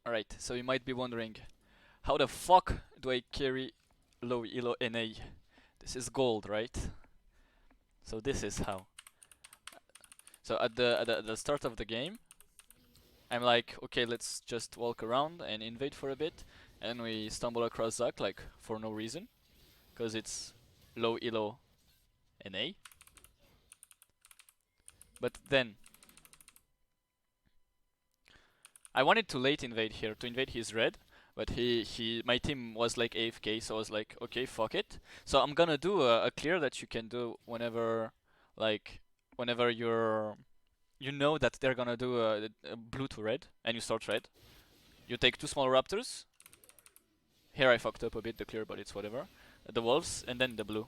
Alright, so you might be wondering, how the fuck do I carry low ELO NA? This is gold, right? So this is how. So at the start of the game, I'm like, okay, let's just walk around and invade for a bit, and we stumble across Zac like for no reason, because it's low ELO NA. But then I wanted to late invade here to invade his red, but my team was like AFK, so I was like, okay, fuck it. So I'm gonna do a clear that you can do whenever, like, whenever you know that they're gonna do a blue to red, and you start red. You take two small raptors. Here I fucked up a bit the clear, but it's whatever. The wolves, and then the blue.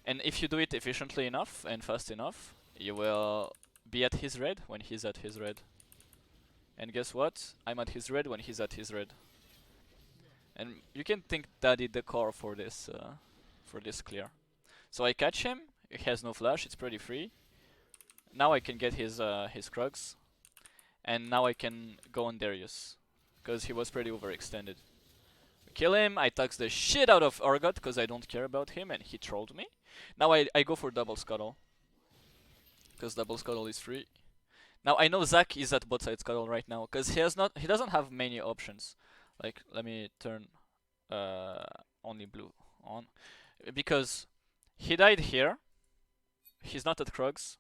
And if you do it efficiently enough and fast enough, you will be at his red when he's at his red. And guess what? I'm at his red when he's at his red. And you can think that is the core for this clear. So I catch him. He has no flash. It's pretty free. Now I can get his Krugs, and now I can go on Darius, because he was pretty overextended. Kill him. I tax the shit out of Urgot because I don't care about him, and he trolled me. Now I go for double scuttle, because double scuttle is free. Now I know Zac is at bot side scuttle right now, because he doesn't have many options. Like, let me turn only blue on, because he died here. He's not at Krugs.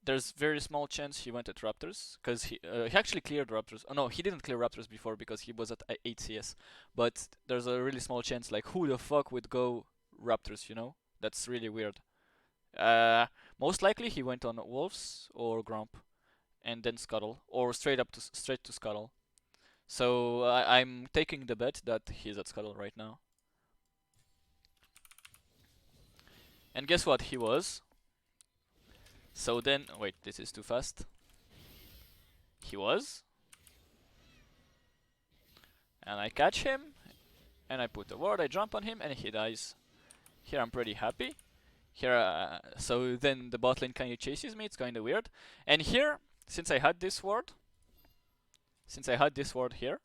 There's very small chance he went at Raptors, because he actually cleared Raptors. Oh no, he didn't clear Raptors before because he was at 8 CS. But there's a really small chance, like, who the fuck would go Raptors, you know? That's really weird. Most likely he went on Wolves or Grump, and then Scuttle, or straight to Scuttle. So I'm taking the bet that he's at Scuttle right now. And guess what? He was. So then, wait, this is too fast. He was. And I catch him, and I put a ward, I jump on him, and he dies. Here I'm pretty happy. Here, so then the bot lane kinda chases me, it's kinda weird. And here, since I had this ward here,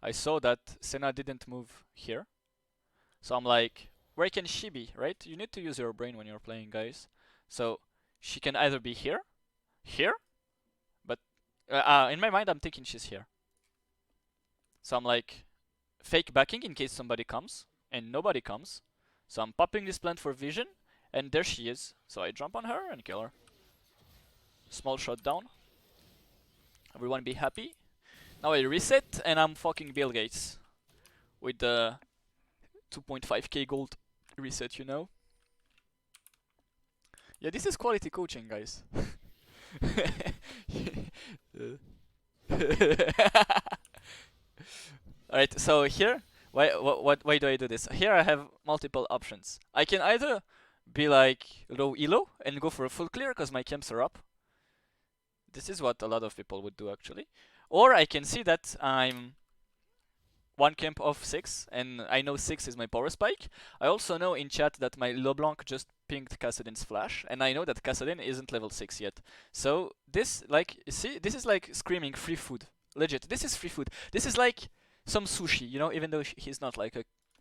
I saw that Senna didn't move here. So I'm like, where can she be, right? You need to use your brain when you're playing, guys. So she can either be here, but in my mind I'm thinking she's here. So I'm like, fake backing in case somebody comes, and nobody comes. So I'm popping this plant for vision, and there she is. So I jump on her and kill her. Small shot down. Everyone be happy. Now I reset, and I'm fucking Bill Gates with the 2.5k gold reset, you know? Yeah, this is quality coaching, guys. Alright, so here, why do I do this? Here I have multiple options. I can either be like low elo and go for a full clear because my camps are up. This is what a lot of people would do actually. Or I can see that I'm one camp off 6, and I know 6 is my power spike. I also know in chat that my LeBlanc just pinged Kassadin's flash, and I know that Kassadin isn't level 6 yet. So this, like, see, this is like screaming free food. Legit, this is free food. This is like some sushi, you know, even though he's not like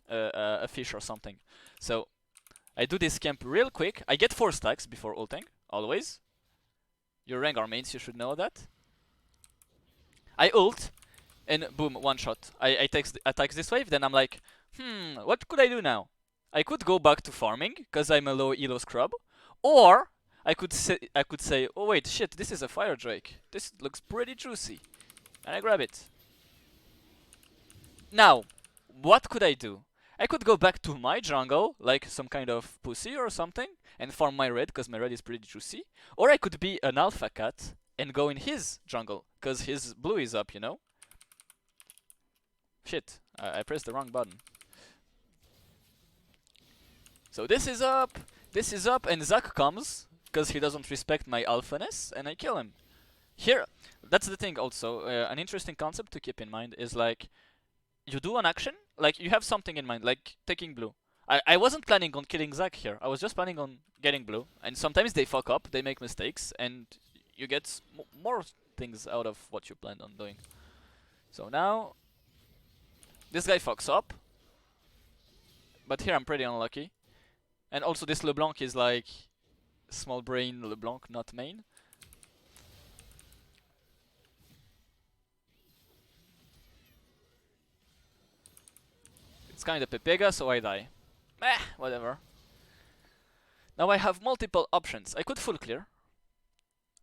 a fish or something. So I do this camp real quick. I get 4 stacks before ulting, always. Your Rengar mains, you should know that. I ult, and boom, one shot. I take this wave, then I'm like, what could I do now? I could go back to farming, because I'm a low elo scrub. Or, I could say, oh wait, shit, this is a fire drake. This looks pretty juicy. And I grab it. Now, what could I do? I could go back to my jungle, like some kind of pussy or something, and farm my red, because my red is pretty juicy. Or I could be an alpha cat and go in his jungle, because his blue is up, you know? Shit, I pressed the wrong button. So this is up, and Zac comes, because he doesn't respect my alphaness, and I kill him. Here, that's the thing also, an interesting concept to keep in mind is like, you do an action, like you have something in mind, like taking blue. I wasn't planning on killing Zac here, I was just planning on getting blue, and sometimes they fuck up, they make mistakes, and you get more things out of what you planned on doing. So now this guy fucks up, but here I'm pretty unlucky. And also this LeBlanc is like small brain LeBlanc, not main. It's kind of Pepega, so I die. Eh, whatever. Now I have multiple options. I could full clear.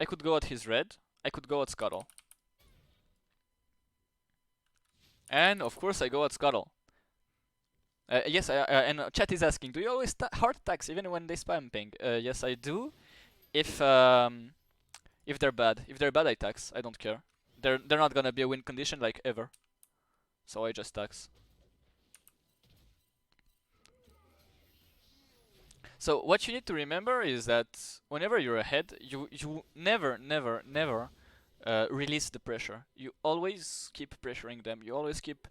I could go at his red. I could go at Scuttle. And of course I go at Scuttle. Yes, and chat is asking, do you always hard attacks even when they spam ping? Yes, I do. If they're bad. If they're bad, I tax. I don't care. They're not gonna be a win condition like ever. So I just tax. So what you need to remember is that whenever you're ahead, you never release the pressure. You always keep pressuring them. You always keep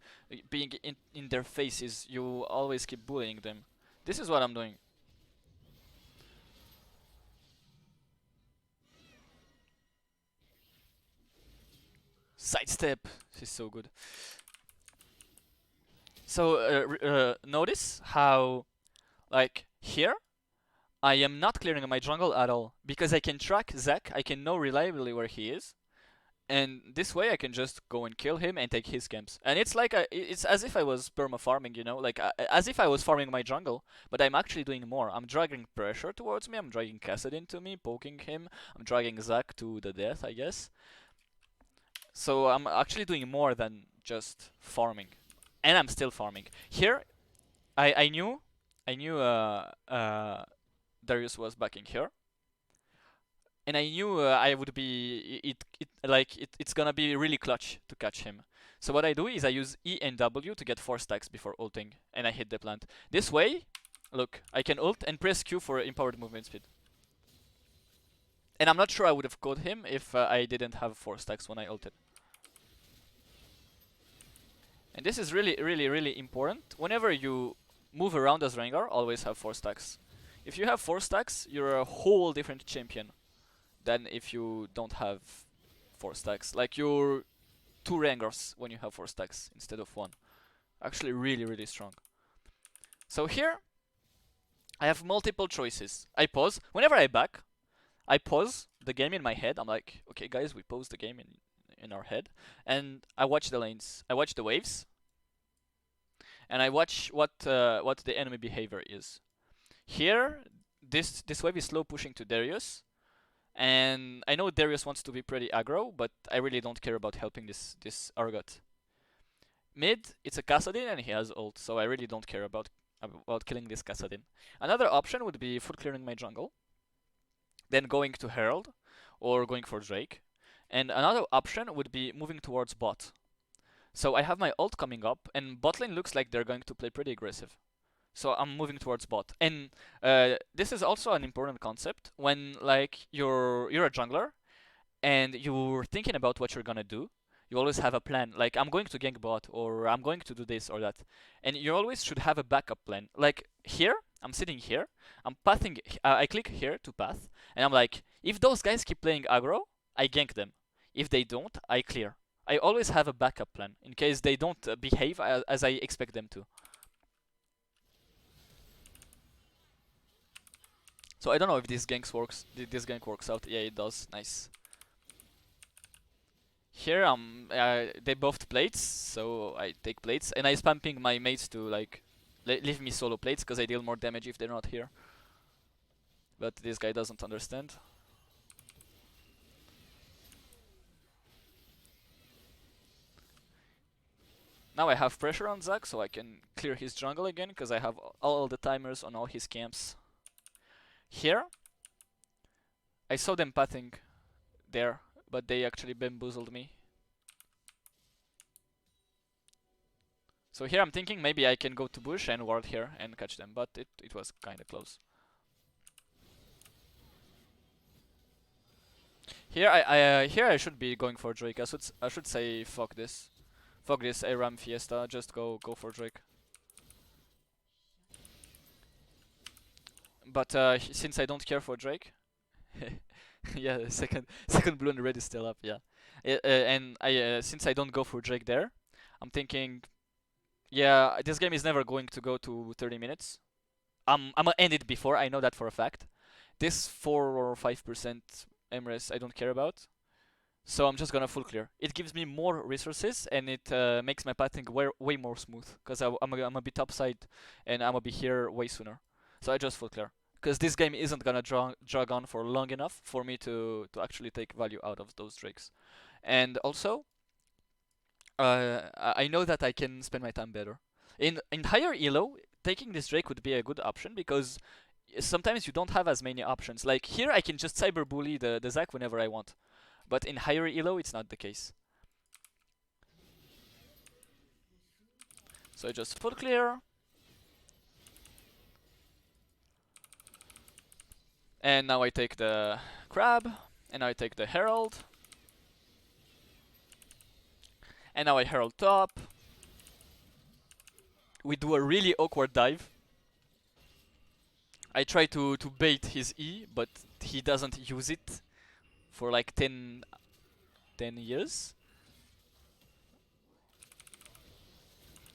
being in their faces. You always keep bullying them. This is what I'm doing. Sidestep. This is so good. So notice how, like here, I am not clearing my jungle at all because I can track Zac. I can know reliably where he is. And this way I can just go and kill him and take his camps. And it's like it's as if I was perma farming, you know, like as if I was farming my jungle, but I'm actually doing more. I'm dragging pressure towards me. I'm dragging Cassidy into me, poking him. I'm dragging Zac to the death, I guess. So I'm actually doing more than just farming, and I'm still farming. Here, I knew Darius was backing here. And I knew I would be it's gonna be really clutch to catch him. So what I do is I use E and W to get 4 stacks before ulting, and I hit the plant. This way, look, I can ult and press Q for empowered movement speed. And I'm not sure I would have caught him if I didn't have 4 stacks when I ulted. And this is really important. Whenever you move around as Rengar, always have 4 stacks. If you have 4 stacks, you're a whole different champion than if you don't have 4 stacks. Like you're 2 Rengars when you have 4 stacks instead of 1. Actually really strong. So here, I have multiple choices. I pause. Whenever I back, I pause the game in my head. I'm like, okay guys, we pause the game in our head. And I watch the lanes. I watch the waves. And I watch what the enemy behavior is. Here, this wave is slow pushing to Darius. And I know Darius wants to be pretty aggro, but I really don't care about helping this Argot. Mid, it's a Kassadin and he has ult, so I really don't care about killing this Kassadin. Another option would be full clearing my jungle, then going to Herald, or going for Drake. And another option would be moving towards bot. So I have my ult coming up, and bot lane looks like they're going to play pretty aggressive. So I'm moving towards bot, and this is also an important concept when like you're a jungler and you're thinking about what you're gonna do. You always have a plan. Like I'm going to gank bot, or I'm going to do this or that, and you always should have a backup plan. Like here, I'm sitting here, I'm pathing. I click here to path, and I'm like, if those guys keep playing aggro, I gank them. If they don't, I clear. I always have a backup plan in case they don't behave as I expect them to. So I don't know if this gank works out. Yeah, it does. Nice. Here they buffed plates, so I take plates, and I spam ping my mates to like leave me solo plates because I deal more damage if they're not here. But this guy doesn't understand. Now I have pressure on Zac, so I can clear his jungle again because I have all the timers on all his camps. Here, I saw them pathing there, but they actually bamboozled me. So here I'm thinking maybe I can go to bush and ward here and catch them, but it was kinda close. Here I should be going for Drake. I should say fuck this. Fuck this ARAM Fiesta, just go for Drake. But since I don't care for Drake, yeah, second blue and red is still up. Yeah, And since I don't go for Drake there, I'm thinking, yeah, this game is never going to go to 30 minutes. I'm gonna end it before. I know that for a fact. This 4 or 5% MRS I don't care about. So I'm just gonna full clear. It gives me more resources and it makes my pathing way more smooth because I'm gonna be topside and I'm gonna be here way sooner. So I just full clear because this game isn't gonna drag on for long enough for me to actually take value out of those drakes. And also, I know that I can spend my time better. In higher elo, taking this drake would be a good option because sometimes you don't have as many options. Like here, I can just cyberbully the Zac whenever I want. But in higher elo, it's not the case. So I just full clear. And now I take the crab. And now I take the herald. And now I herald top. We do a really awkward dive. I try to bait his E, but he doesn't use it for like 10 years.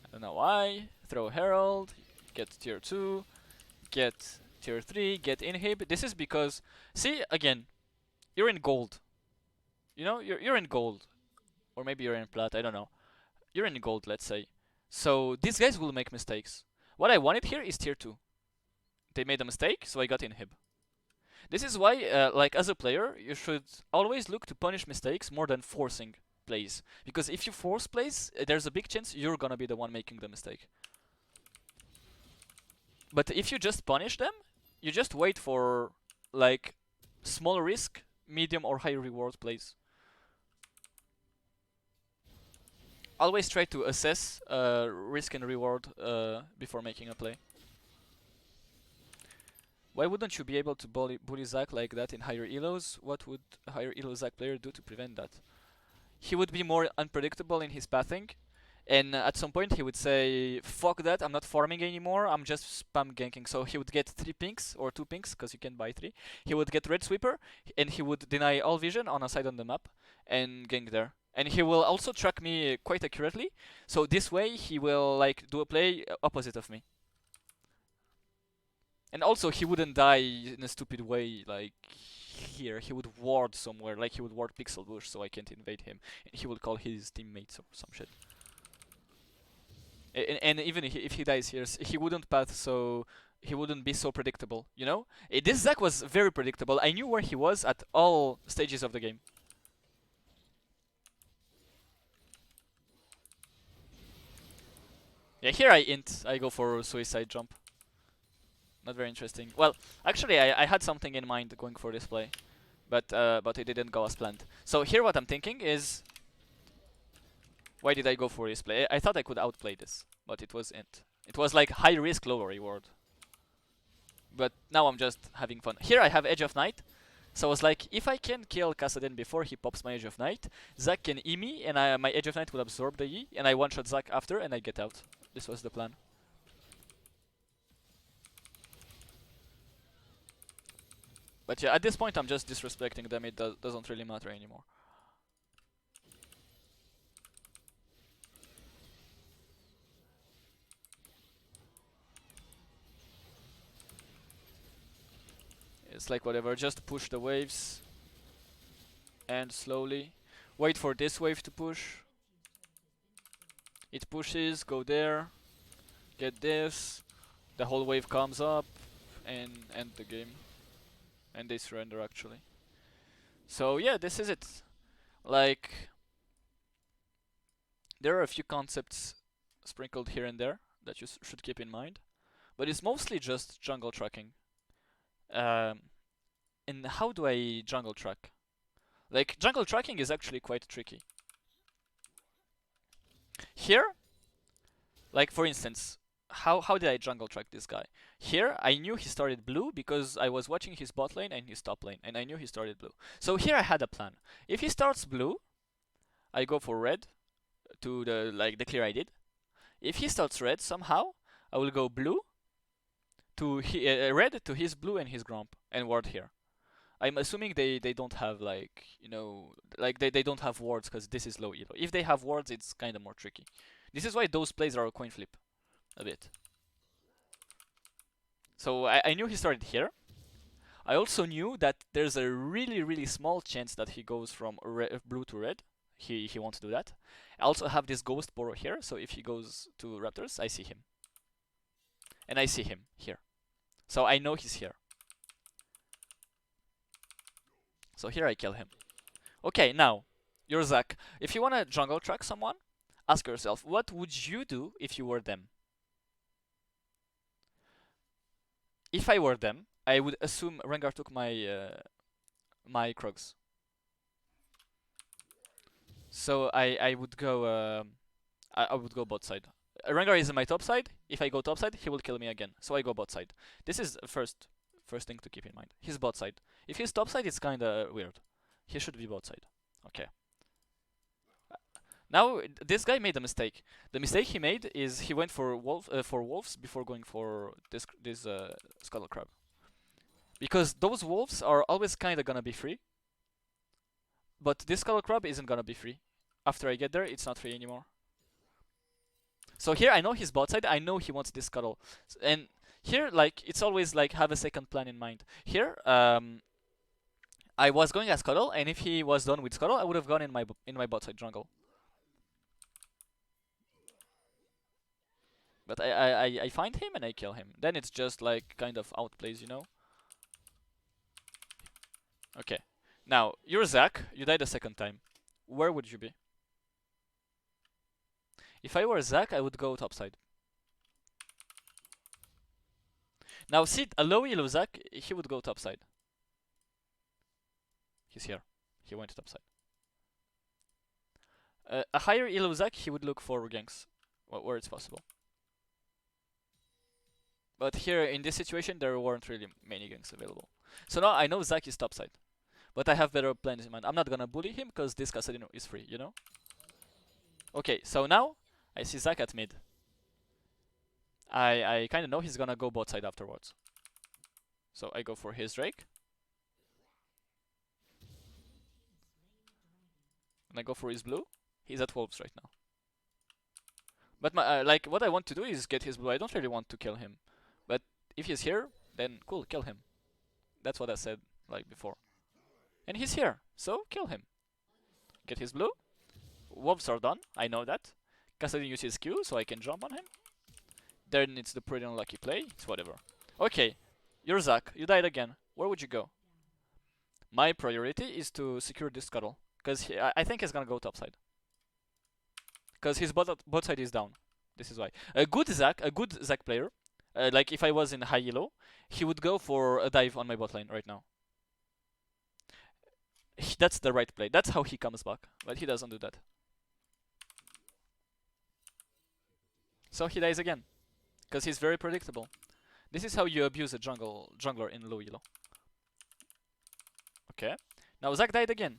I don't know why. Throw herald, get tier 2, get tier 3, get inhib. This is because, see, again, you're in gold. You know, you're in gold. Or maybe you're in plat, I don't know. You're in gold, let's say. So these guys will make mistakes. What I wanted here is tier 2. They made a mistake, so I got inhib. This is why, like as a player, you should always look to punish mistakes more than forcing plays. Because if you force plays, there's a big chance you're gonna be the one making the mistake. But if you just punish them, you just wait for like small risk, medium or high reward plays. Always try to assess risk and reward before making a play. Why wouldn't you be able to bully Zac like that in higher elos? What would a higher elo Zac player do to prevent that? He would be more unpredictable in his pathing, and at some point he would say, fuck that, I'm not farming anymore, I'm just spam ganking. So he would get 3 pinks, or 2 pinks, because you can buy 3. He would get red sweeper, and he would deny all vision on a side on the map, and gank there. And he will also track me quite accurately, so this way he will like do a play opposite of me. And also he wouldn't die in a stupid way like here. He would ward somewhere, like he would ward pixel bush so I can't invade him. And he would call his teammates or some shit. And even if he dies here, he wouldn't path, so he wouldn't be so predictable, you know? This Zac was very predictable. I knew where he was at all stages of the game. Yeah, here I go for suicide jump. Not very interesting. Well, actually, I had something in mind going for this play, but it didn't go as planned. So here what I'm thinking is, why did I go for this play? I thought I could outplay this, but it wasn't. It was like high risk, low reward. But now I'm just having fun. Here I have Edge of Night, so I was like, if I can kill Kassadin before he pops my Edge of Night, Zac can E me, and my Edge of Night will absorb the E, and I one-shot Zac after, and I get out. This was the plan. But yeah, at this point I'm just disrespecting them, it doesn't really matter anymore. It's like whatever, just push the waves. And slowly. Wait for this wave to push. It pushes, go there. Get this. The whole wave comes up. And end the game. And they surrender actually. So yeah, this is it. Like, there are a few concepts sprinkled here and there that you should keep in mind. But it's mostly just jungle tracking. And how do I jungle track? Like, jungle tracking is actually quite tricky. Here, like for instance, how did I jungle track this guy? Here, I knew he started blue because I was watching his bot lane and his top lane, and I knew he started blue. So here I had a plan. If he starts blue, I go for red to the clear I did. If he starts red somehow, I will go blue to red to his blue and his gromp and ward here. I'm assuming they don't have like, you know, like they don't have wards because this is low elo. If they have wards, it's kind of more tricky. This is why those plays are a coin flip a bit. So I knew he started here. I also knew that there's a really small chance that he goes from blue to red. He won't do that. I also have this ghost borrow here, so if he goes to Raptors, I see him. And I see him here. So I know he's here. So here I kill him. Okay, now, you're Zac. If you wanna jungle track someone, ask yourself, what would you do if you were them? If I were them, I would assume Rengar took my Krugs. So I would go I would go bot side. Rengar is in my top side. If I go top side, he will kill me again. So I go bot side. This is first thing to keep in mind. He's bot side. If he's top side, it's kinda weird. He should be bot side. Okay. Now this guy made a mistake. The mistake he made is he went for wolves before going for this scuttle crab. Because those wolves are always kinda gonna be free. But this scuttle crab isn't gonna be free. After I get there, it's not free anymore. So here I know he's bot side. I know he wants this scuttle, and here like it's always like have a second plan in mind. Here I was going as scuttle, and if he was done with scuttle, I would have gone in my bot side jungle. But I find him and I kill him. Then it's just like kind of outplays, you know. Okay. Now you're Zac. You died a second time. Where would you be? If I were Zac, I would go topside. Now see, a low elo Zac, he would go topside. He's here. He went topside. A higher elo Zac, he would look for ganks where it's possible. But here in this situation, there weren't really many ganks available. So now I know Zac is topside, but I have better plans in mind. I'm not gonna bully him because this Casadino is free, you know. Okay, so now I see Zac at mid. I kind of know he's gonna go bot side afterwards. So I go for his Drake. And I go for his blue. He's at wolves right now. But my like what I want to do is get his blue. I don't really want to kill him. But if he's here, then cool, kill him. That's what I said like before. And he's here, so kill him. Get his blue. Wolves are done, I know that. Kassadin uses Q, so I can jump on him. Then it's the pretty unlucky play. It's whatever. Okay, you're Zac. You died again. Where would you go? My priority is to secure this scuttle. Because I think he's gonna go topside. Because his bot side is down. This is why. A good Zac player, like if I was in high elo, he would go for a dive on my bot lane right now. That's the right play. That's how he comes back. But he doesn't do that. So he dies again. Because he's very predictable. This is how you abuse a jungler in low elo. Okay. Now Zac died again.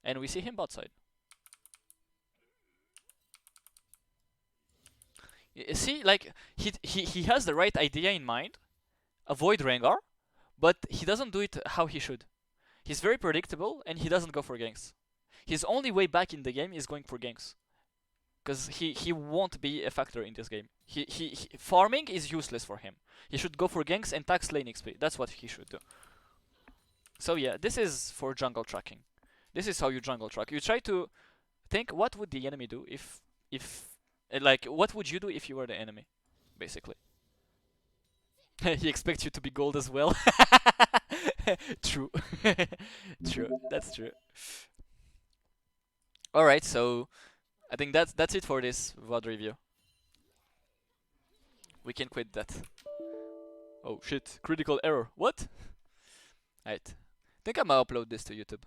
And we see him bot side. See, like he has the right idea in mind. Avoid Rengar, but he doesn't do it how he should. He's very predictable and he doesn't go for ganks. His only way back in the game is going for ganks. Because he won't be a factor in this game. Farming is useless for him. He should go for ganks and tax lane XP. That's what he should do. So yeah, this is for jungle tracking. This is how you jungle track. You try to think what would the enemy do if like what would you do if you were the enemy, basically. He expects you to be gold as well. True. True. That's true. Alright, so I think that's it for this VOD review. We can quit that. Oh shit, critical error. What? Alright. I think I'm gonna upload this to YouTube.